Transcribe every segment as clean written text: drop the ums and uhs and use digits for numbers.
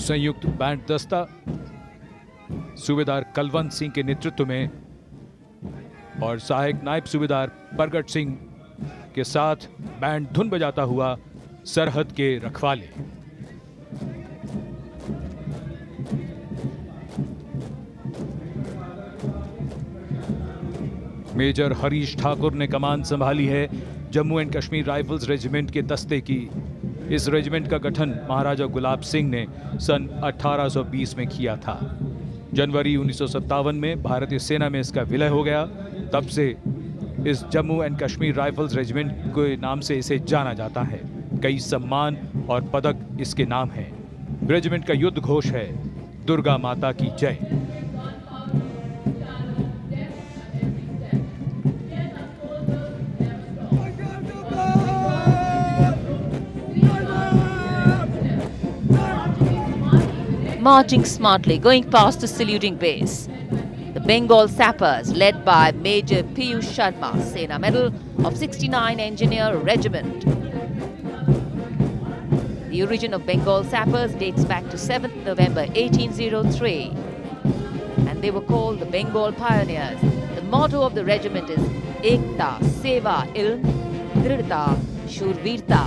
संयुक्त बैंड दस्ता सूबेदार कलवंत सिंह के नेतृत्व में और सहायक नायब सूबेदार प्रगट सिंह के साथ बैंड धुन बजाता हुआ सरहद के रखवाले। मेजर हरीश ठाकुर ने कमान संभाली है Jammu and Kashmir rifles regiment के दस्ते की। इस रेजिमेंट का गठन महाराजा गुलाब सिंह ने सन 1820 में किया था। जनवरी 1957 में भारतीय सेना में इसका विलय हो गया। तब से इस Jammu and Kashmir rifles regiment के नाम से इसे जाना जाता है। कई सम्मान और पदक इसके नाम हैं। रेजिमेंट का युद्ध घोष है दुर्गा माता की जय। Marching smartly, going past the saluting base. The Bengal Sappers, led by Major Piyush Sharma, Sena Medal of 69 Engineer Regiment. The origin of Bengal Sappers dates back to 7th November 1803, and they were called the Bengal Pioneers. The motto of the regiment is Ekta, Seva, Ilm, Dridhta, Shurvirta.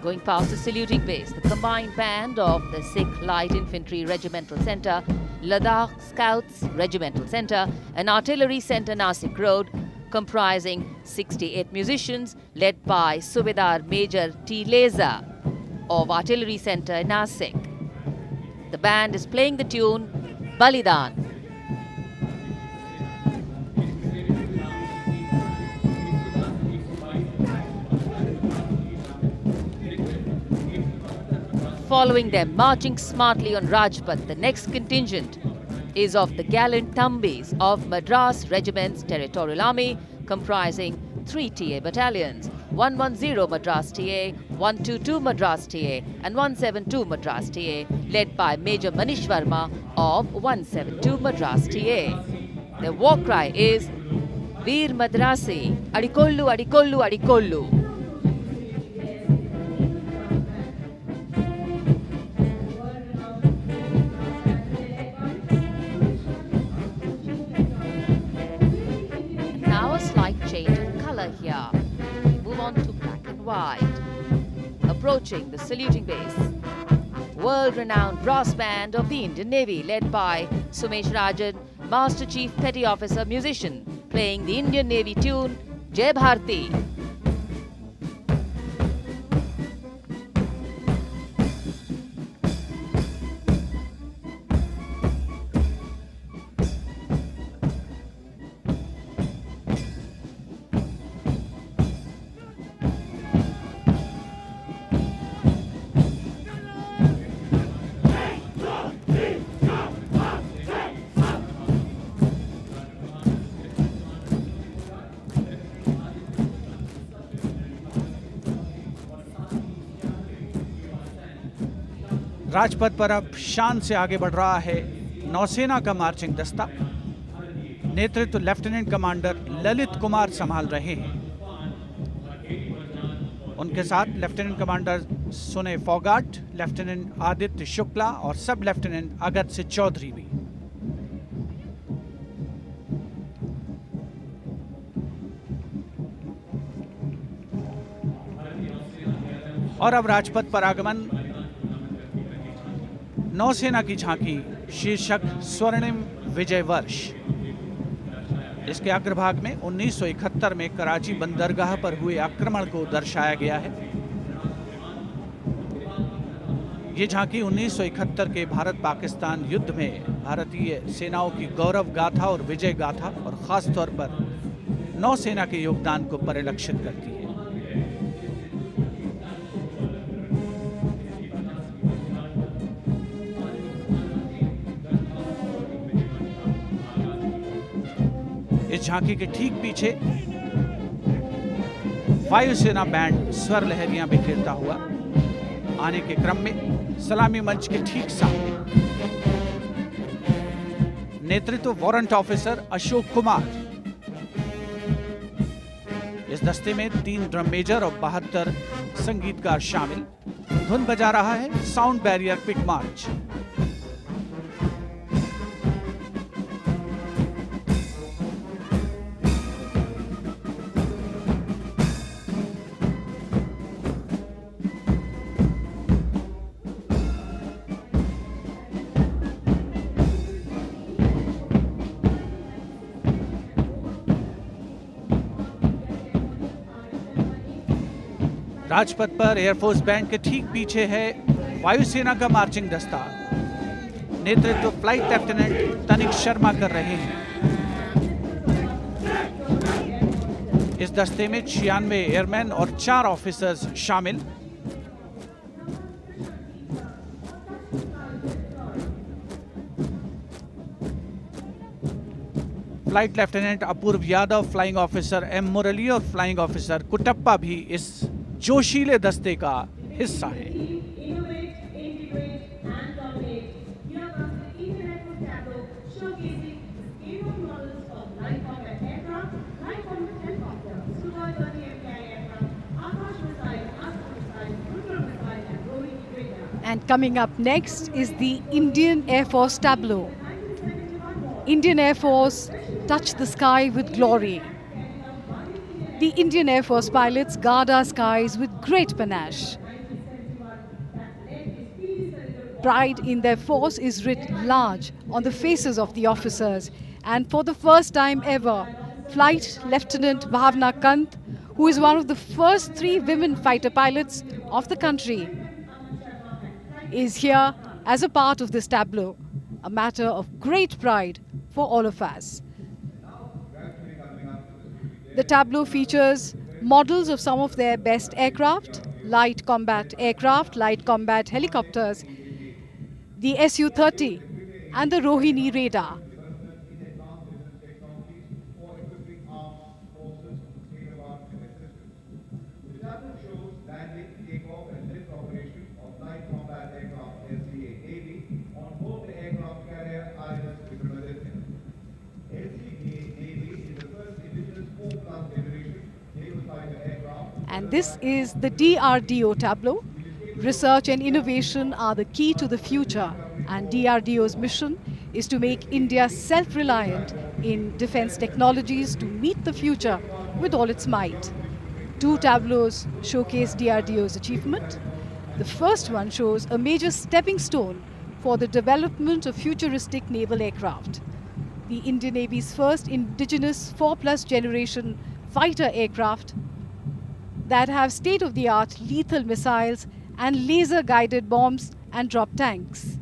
Going past the saluting base, the combined band of the Sikh Light Infantry Regimental Centre, Ladakh Scouts Regimental Centre and Artillery Centre Nasik Road, comprising 68 musicians led by Subedar Major T. Leza of Artillery Centre Nasik. The band is playing the tune Balidan. Following them, marching smartly on Rajpath, the next contingent is of the gallant Thambis of Madras Regiment's Territorial Army, comprising 3 TA battalions, 110 Madras TA, 122 Madras TA and 172 Madras TA, led by Major Manish Verma of 172 Madras TA. Their war cry is Veer Madrasi, Adikollu, Adikollu, Adikollu. Here, move on to black and white. Approaching the saluting base, world-renowned brass band of the Indian Navy, led by Sumesh Rajan, Master Chief Petty Officer Musician, playing the Indian Navy tune Jai Bharti. Rajpath पर अब शान से आगे बढ़ रहा है नौसेना का मार्चिंग दस्ता। नेतृत्व लेफ्टिनेंट कमांडर ललित कुमार संभाल रहे हैं। उनके साथ लेफ्टिनेंट कमांडर सुने फोगाट, लेफ्टिनेंट आदित्य शुक्ला और सब लेफ्टिनेंट अगस्त्य चौधरी भी। और अब राजपथ पर आगमन नौसेना की झांकी शीर्षक स्वर्णिम विजय वर्ष। इसके अग्रभाग में 1971 में कराची बंदरगाह पर हुए आक्रमण को दर्शाया गया है। ये झांकी 1971 के भारत पाकिस्तान युद्ध में भारतीय सेनाओं की गौरव गाथा और विजय गाथा और खास तौर पर नौसेना के योगदान को परिलक्षित करती है। इस झांकी के ठीक पीछे वायुसेना बैंड स्वर लहरियां बिखेरता हुआ आने के क्रम में सलामी मंच के ठीक सामने। नेतृत्व वारंट ऑफिसर अशोक कुमार। इस दस्ते में 3 ड्रम मेजर और 72 संगीतकार शामिल। धुन बजा रहा है साउंड बैरियर पिक मार्च। राजपथ पर एयरफोर्स बैंड के ठीक पीछे है वायुसेना का मार्चिंग दस्ता। नेतृत्व फ्लाइट लेफ्टिनेंट तनिक शर्मा कर रहे हैं। इस दस्ते में 96 एयरमैन और 4 ऑफिसर्स शामिल। फ्लाइट लेफ्टिनेंट अपूर्व यादव, फ्लाइंग ऑफिसर एम मुरली और फ्लाइंग ऑफिसर कुटप्पा भी इस जोशीले दस्ते का हिस्सा है। And coming up next is the Indian Air Force tableau. Indian Air Force touch the sky with glory. The Indian Air Force pilots guard our skies with great panache. Pride in their force is writ large on the faces of the officers. And for the first time ever, Flight Lieutenant Bhavna Kant, who is one of the first 3 women fighter pilots of the country, is here as a part of this tableau, a matter of great pride for all of us. The tableau features models of some of their best aircraft, light combat aircraft, light combat helicopters, the Su-30 and the Rohini radar. And this is the DRDO tableau. Research and innovation are the key to the future, and DRDO's mission is to make India self-reliant in defense technologies to meet the future with all its might. 2 tableaus showcase DRDO's achievement. The first one shows a major stepping stone for the development of futuristic naval aircraft. The Indian Navy's first indigenous 4+ generation fighter aircraft that have state-of-the-art lethal missiles and laser-guided bombs and drop tanks.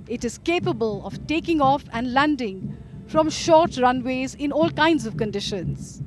It is capable of taking off and landing from short runways in all kinds of conditions.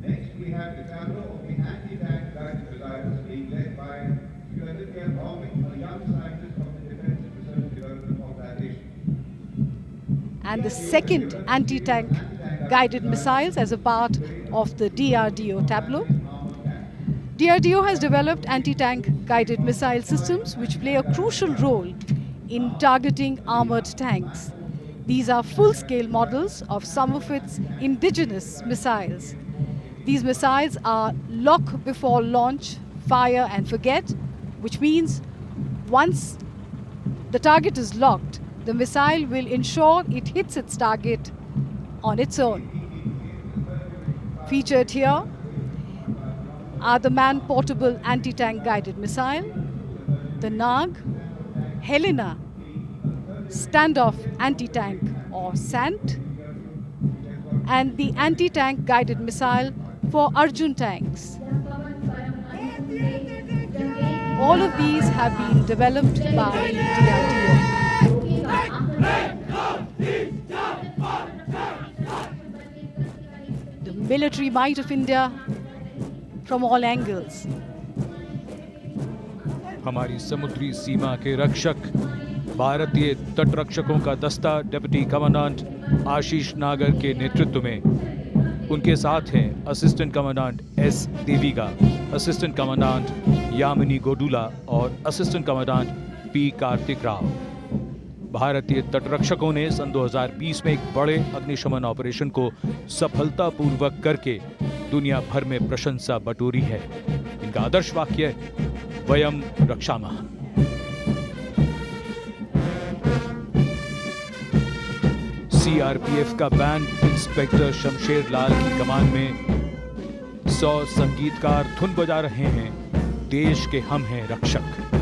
Next, we have the tableau of the anti-tank guided missiles being led by Aditya Bhaumik, a young scientist of the Defense Research and Development Organization. And the second anti-tank guided missiles as a part of the DRDO tableau. DRDO has developed anti-tank guided missile systems which play a crucial role in targeting armored tanks. These are full-scale models of some of its indigenous missiles. These missiles are lock before launch, fire and forget, which means once the target is locked, the missile will ensure it hits its target on its own. Featured here are the man-portable anti-tank guided missile, the Nag, Helena, standoff anti-tank or SANT, and the anti-tank guided missile for Arjun tanks. All of these have been developed by DRDO. The military might of India from all angles. हमारी समुद्री सीमा के रक्षक भारतीय तटरक्षकों का दस्ता deputy commandant आशीष नागर के नेतृत्व में उनके साथ हैं assistant commandant S Deviga, assistant commandant Yamini Godula और assistant commandant P Karthik Rao. भारतीय तटरक्षकों ने सन 2020 में एक बड़े अग्निशमन ऑपरेशन को सफलतापूर्वक करके दुनिया भर में प्रशंसा बटोरी है। इनका आदर्श वाक्य है, वयम रक्षामः। सीआरपीएफ का बैंड इंस्पेक्टर शमशेर लाल की कमान में 100 संगीतकार धुन बजा रहे हैं, देश के हम हैं रक्षक।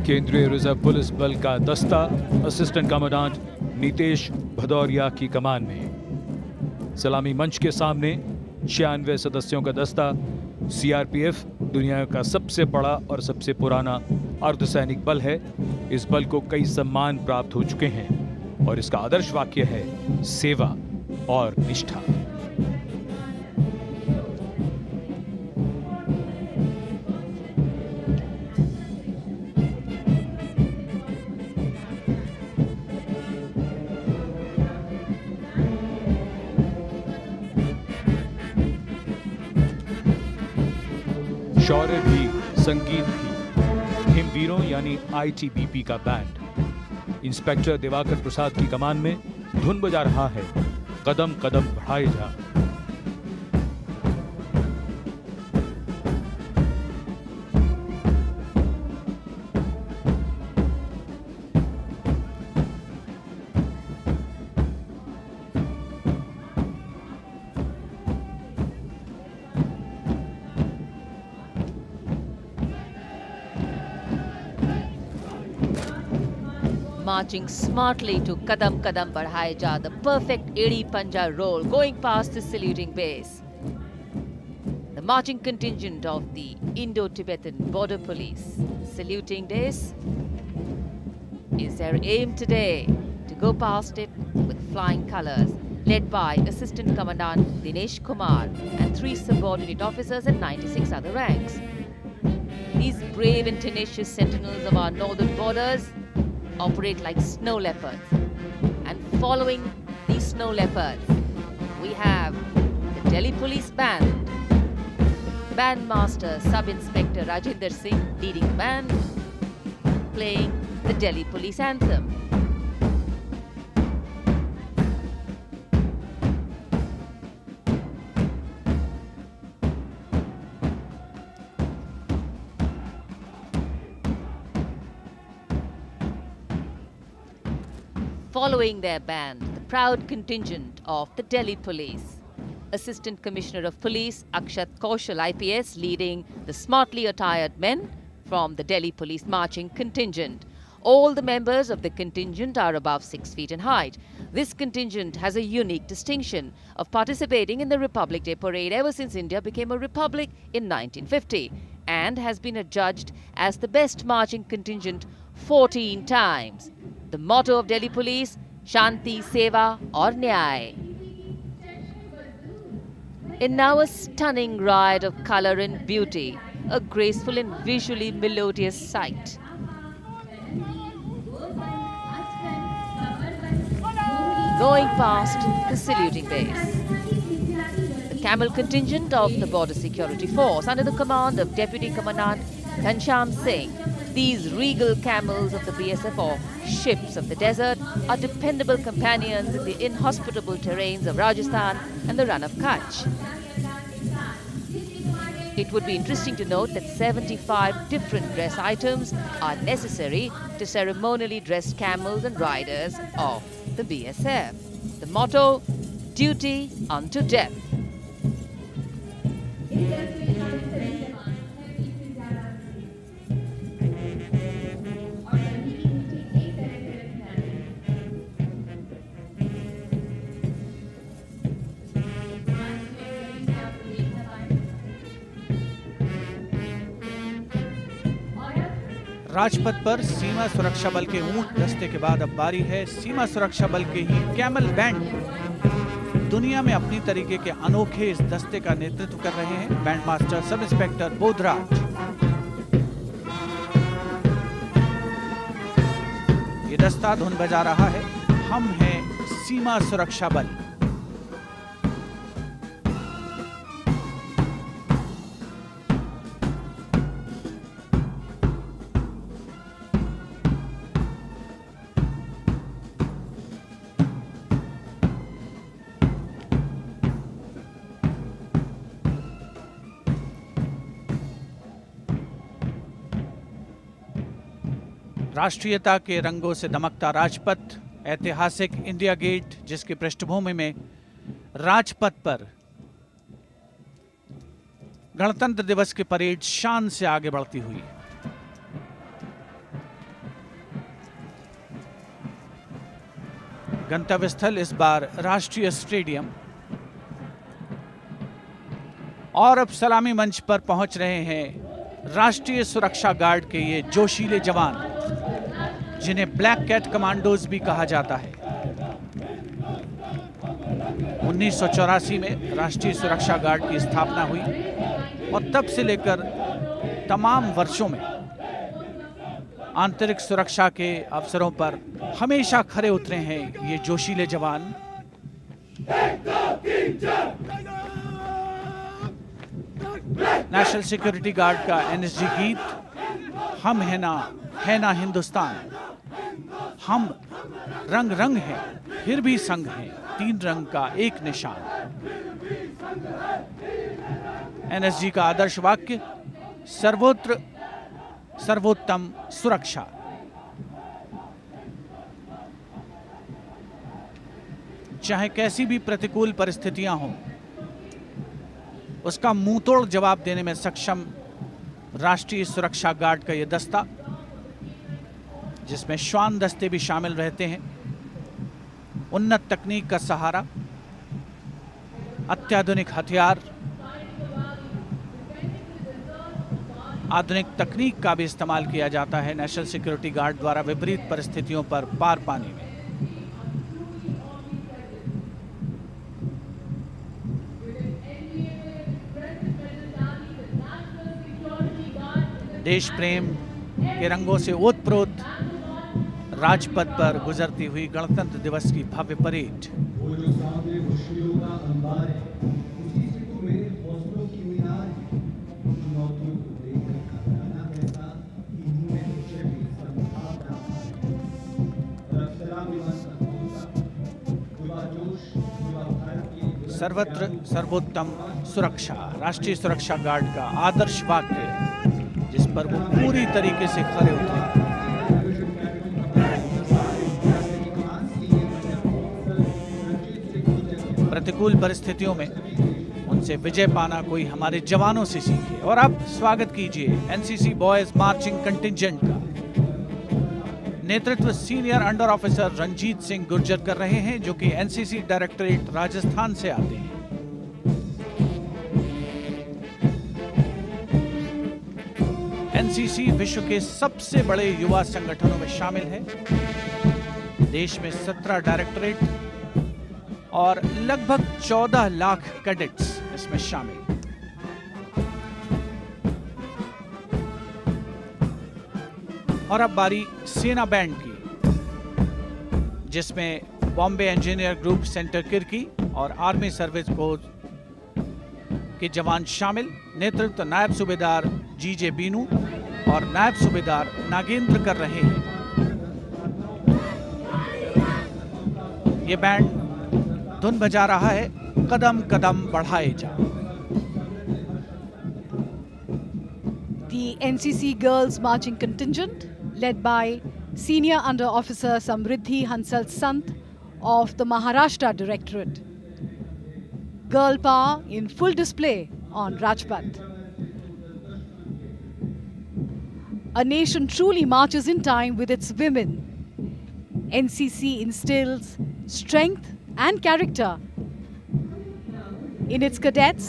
केंद्रीय रिजर्व पुलिस बल का दस्ता असिस्टेंट कमांडेंट नीतेश भदौरिया की कमान में। सलामी मंच के सामने 96 सदस्यों का दस्ता। सीआरपीएफ दुनिया का सबसे बड़ा और सबसे पुराना अर्धसैनिक बल है। इस बल को कई सम्मान प्राप्त हो चुके हैं और इसका आदर्श वाक्य है, सेवा और निष्ठा। शौर्य भी, संगीत भी। हिमवीरों यानी आईटीबीपी का बैंड इंस्पेक्टर दिवाकर प्रसाद की कमान में धुन बजा रहा है, कदम कदम बढ़ाए जा। Marching smartly to Kadam Kadam Badhaye Ja, the perfect Edi Panja roll going past the saluting base. The marching contingent of the Indo-Tibetan Border Police saluting this is their aim today, to go past it with flying colors, led by Assistant Commandant Dinesh Kumar and 3 subordinate officers and 96 other ranks. These brave and tenacious sentinels of our northern borders operate like snow leopards. And following these snow leopards, we have the Delhi Police Band. Bandmaster Sub-Inspector Rajinder Singh leading the band, playing the Delhi Police Anthem. Following their band, the proud contingent of the Delhi Police. Assistant Commissioner of Police Akshat Kaushal IPS leading the smartly attired men from the Delhi Police marching contingent. All the members of the contingent are above 6 feet in height. This contingent has a unique distinction of participating in the Republic Day Parade ever since India became a republic in 1950 and has been adjudged as the best marching contingent 14 times. The motto of Delhi Police, Shanti, Seva aur Nyay. And now a stunning ride of colour and beauty, a graceful and visually melodious sight. Going past the saluting base. The camel contingent of the Border Security Force under the command of Deputy Commandant Ghanshyam Singh. These regal camels of the BSF, or ships of the desert, are dependable companions in the inhospitable terrains of Rajasthan and the Run of Kutch. It would be interesting to note that 75 different dress items are necessary to ceremonially dress camels and riders of the BSF. The motto, duty unto death. Rajpath पर सीमा सुरक्षा बल के ऊंट दस्ते के बाद अब बारी है सीमा सुरक्षा बल के ही कैमल बैंड। दुनिया में अपनी तरीके के अनोखे इस दस्ते का नेतृत्व कर रहे हैं band master sub inspector Bodhraj. ये दस्ता धुन बजा रहा है, हम हैं सीमा सुरक्षा बल। राष्ट्रीयता के रंगों से दमकता राजपथ, ऐतिहासिक इंडिया गेट जिसकी पृष्ठभूमि में राजपथ पर गणतंत्र दिवस की परेड शान से आगे बढ़ती हुई। गंतव्य स्थल इस बार राष्ट्रीय स्टेडियम। और अब सलामी मंच पर पहुंच रहे हैं राष्ट्रीय सुरक्षा गार्ड के ये जोशीले जवान, जिन्हें ब्लैक कैट कमांडोज भी कहा जाता है। 1984 में राष्ट्रीय सुरक्षा गार्ड की स्थापना हुई और तब से लेकर तमाम वर्षों में आंतरिक सुरक्षा के अवसरों पर हमेशा खरे उतरे हैं ये जोशीले जवान। नेशनल सिक्योरिटी गार्ड का एनएसजी गीत, हम है ना हिंदुस्तान। हम रंग रंग हैं फिर भी संग हैं, तीन रंग का एक निशान। एनएसजी का आदर्श वाक्य, सर्वोत्र सर्वोत्तम सुरक्षा। चाहे कैसी भी प्रतिकूल परिस्थितियां हों, उसका मुंहतोड़ जवाब देने में सक्षम राष्ट्रीय सुरक्षा गार्ड का यह दस्ता, जिसमें श्वान दस्ते भी शामिल रहते हैं। उन्नत तकनीक का सहारा, अत्याधुनिक हथियार, आधुनिक तकनीक का भी इस्तेमाल किया जाता है नेशनल सिक्योरिटी गार्ड द्वारा विपरीत परिस्थितियों पर पार पाने में। देश प्रेम के रंगों से ओतप्रोत राजपथ पर गुजरती हुई गणतंत्र दिवस की भव्य परेड। वो जो सामने मुश्किलों का अंबार है, उसी से तो मेरे हौसलों की मीनार है। चुनौतियों को देखकर घबराना कहता कि इनमें मुझे भी संभाव रहा है। और अब सलामी मंच होगा, युवा जोश, युवा भारत की सर्वत्र सर्वोत्तम सुरक्षा, राष्ट्रीय सुरक्षा गार्ड का आदर्श वाक्य, जिस पर वो पूरी तरीके से खरे उतरे। प्रतिकूल परिस्थितियों में उनसे विजय पाना कोई हमारे जवानों से सीखे। और अब स्वागत कीजिए एनसीसी बॉयज मार्चिंग कंटिंजेंट का। नेतृत्व senior under officer Ranjit Singh Gurjar कर रहे हैं, जो कि एनसीसी डायरेक्टरेट राजस्थान से आते हैं। एनसीसी विश्व के सबसे बड़े युवा संगठनों में शामिल है। देश में 17 डायरेक्टरेट और लगभग 14 लाख कैडेट्स इसमें शामिल। और अब बारी सेना बैंड की, जिसमें Bombay engineer group centre Kirkee और आर्मी सर्विस कोर के जवान शामिल। नेतृत्व नायब सूबेदार जीजे बीनू और नायब सूबेदार नागेंद्र कर रहे हैं। ये बैंड धुन बजा रहा है, कदम कदम बढ़ाए जा। The NCC Girls Marching Contingent, led by Senior Under Officer Samriddhi Hansal Sant of the Maharashtra Directorate. Girl power in full display on Rajpath. A nation truly marches in time with its women. NCC instills strength and character in its cadets.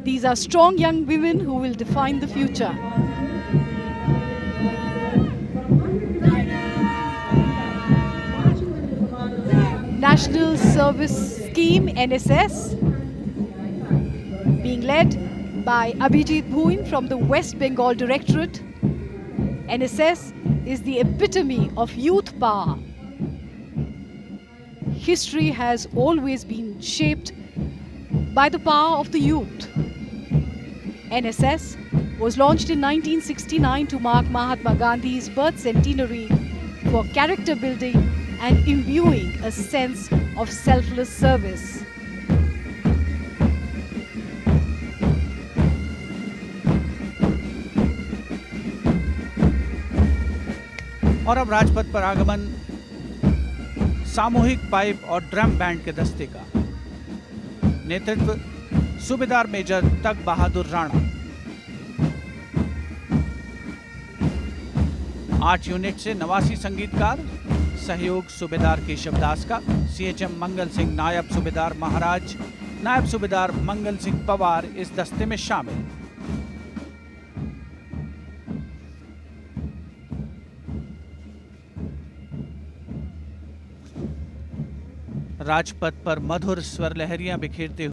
These are strong young women who will define the future. National Service Scheme NSS, being led by Abhijit Bhuin from the West Bengal Directorate. NSS is the epitome of youth power. History has always been shaped by the power of the youth. NSS was launched in 1969 to mark Mahatma Gandhi's birth centenary for character building and imbuing a sense of selfless service. और अब राजपथ पर आगमन सामूहिक pipe और drum band के दस्ते का। नेतृत्व सूबेदार मेजर तग बहादुर राणा। 8 यूनिट से 89 संगीतकार। सहयोग सूबेदार केशव दास का। CHM मंगल सिंह, नायब सूबेदार महाराज, नायब सूबेदार मंगल सिंह पवार इस दस्ते में शामिल। राजपथ पर मधुर स्वर लहरियां बिखेरते हुए